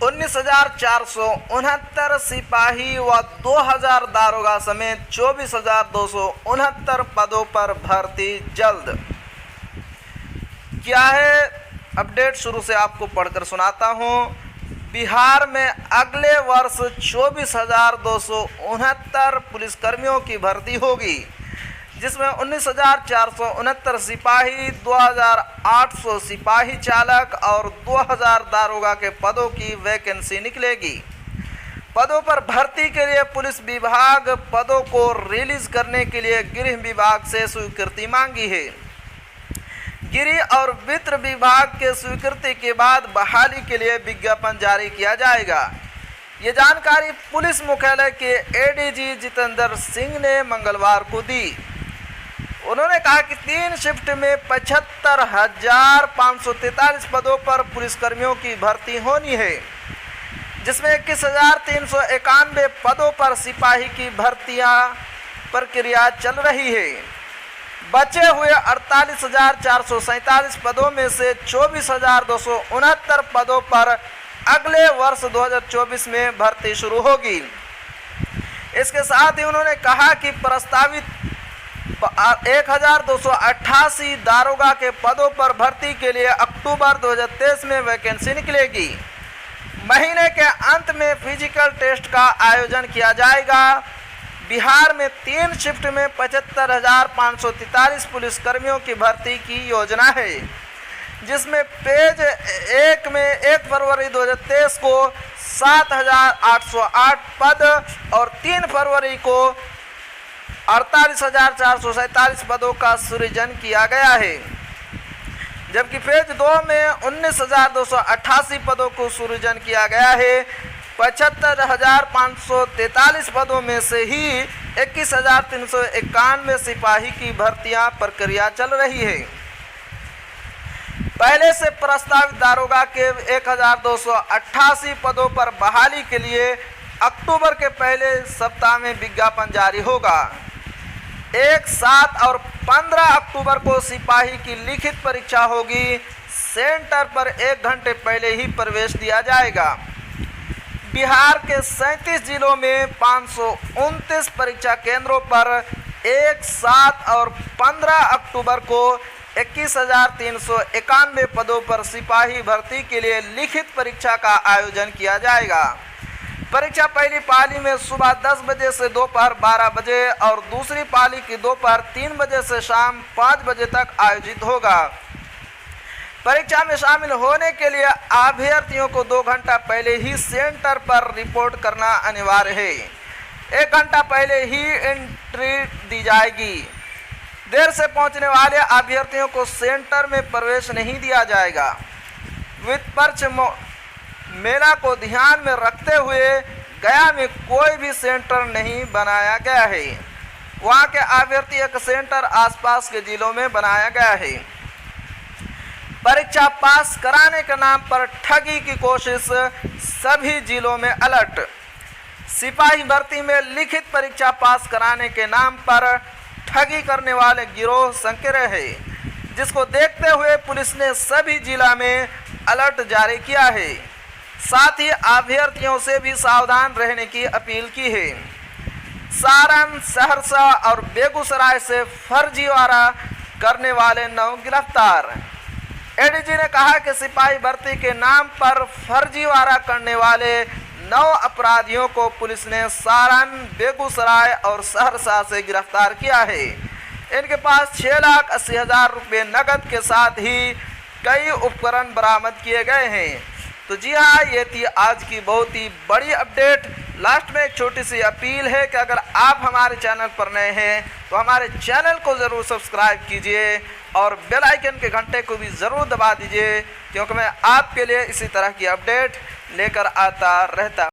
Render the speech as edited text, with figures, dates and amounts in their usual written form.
19,469 सिपाही व 2,000 दारोगा समेत 24,269 पदों पर भर्ती जल्द। क्या है अपडेट, शुरू से आपको पढ़कर सुनाता हूं। बिहार में अगले वर्ष 24,269 पुलिसकर्मियों की भर्ती होगी, जिसमें 19,469 सिपाही, 2,800 सिपाही चालक और 2,000 दारोगा के पदों की वैकेंसी निकलेगी। पदों पर भर्ती के लिए पुलिस विभाग पदों को रिलीज करने के लिए गृह विभाग से स्वीकृति मांगी है। गृह और वित्त विभाग के स्वीकृति के बाद बहाली के लिए विज्ञापन जारी किया जाएगा। ये जानकारी पुलिस मुख्यालय के एडीजी जितेंद्र सिंह ने मंगलवार को दी। उन्होंने कहा कि 3 शिफ्ट में 75,543 पदों पर पुलिसकर्मियों की भर्ती होनी है, जिसमें 21,391 पदों पर सिपाही की भर्तियां प्रक्रिया चल रही है। बचे हुए 48,447 पदों में से 24,269 पदों पर अगले वर्ष 2024 में भर्ती शुरू होगी। इसके साथ ही उन्होंने कहा कि प्रस्तावित 1,288 दारोगा के पदों पर भर्ती के लिए अक्टूबर 2023 में वैकेंसी निकलेगी। महीने के अंत में फिजिकल टेस्ट का आयोजन किया जाएगा। बिहार में 3 शिफ्ट में 75,543 पुलिसकर्मियों की भर्ती की योजना है, जिसमें फेज 1 में 1 फरवरी 2023 को 7,808 पद और 3 फरवरी को 48,447 पदों का सृजन किया गया है, जबकि फेज 2 में 19,288 पदों को सृजन किया गया है। 75,543 पदों में से ही 21,391 सिपाही की भर्तियां प्रक्रिया चल रही है। पहले से प्रस्तावित दारोगा के 1,288 पदों पर बहाली के लिए अक्टूबर के पहले सप्ताह में विज्ञापन जारी होगा। 1, 7 और 15 अक्टूबर को सिपाही की लिखित परीक्षा होगी। सेंटर पर 1 घंटे पहले ही प्रवेश दिया जाएगा। बिहार के 37 जिलों में 529 परीक्षा केंद्रों पर 1, 7 और 15 अक्टूबर को 21,391 पदों पर सिपाही भर्ती के लिए लिखित परीक्षा का आयोजन किया जाएगा। परीक्षा पहली पाली में सुबह 10 बजे से दोपहर 12 बजे और दूसरी पाली की दोपहर 3 बजे से शाम 5 बजे तक आयोजित होगा। परीक्षा में शामिल होने के लिए अभ्यर्थियों को 2 घंटा पहले ही सेंटर पर रिपोर्ट करना अनिवार्य है। 1 घंटा पहले ही एंट्री दी जाएगी। देर से पहुंचने वाले अभ्यर्थियों को सेंटर में प्रवेश नहीं दिया जाएगा। वित्त मेला को ध्यान में रखते हुए गया में कोई भी सेंटर नहीं बनाया गया है। वहां के अभ्यर्थी एक सेंटर आसपास के जिलों में बनाया गया है। परीक्षा पास कराने के नाम पर ठगी की कोशिश, सभी जिलों में अलर्ट। सिपाही भर्ती में लिखित परीक्षा पास कराने के नाम पर ठगी करने वाले गिरोह सक्रिय है, जिसको देखते हुए पुलिस ने सभी जिला में अलर्ट जारी किया है। साथ ही अभ्यर्थियों से भी सावधान रहने की अपील की है। सारण, सहरसा और बेगूसराय से फर्जीवाड़ा करने वाले 9 गिरफ्तार। एडीजी ने कहा कि सिपाही भर्ती के नाम पर फर्जीवाड़ा करने वाले 9 अपराधियों को पुलिस ने सारण, बेगूसराय और सहरसा से गिरफ्तार किया है। इनके पास 6,80,000 रुपये नकद के साथ ही कई उपकरण बरामद किए गए हैं। तो जी हाँ, ये थी आज की बहुत ही बड़ी अपडेट। लास्ट में एक छोटी सी अपील है कि अगर आप हमारे चैनल पर नए हैं तो हमारे चैनल को ज़रूर सब्सक्राइब कीजिए और बेल आइकन के घंटे को भी ज़रूर दबा दीजिए, क्योंकि मैं आपके लिए इसी तरह की अपडेट लेकर आता रहता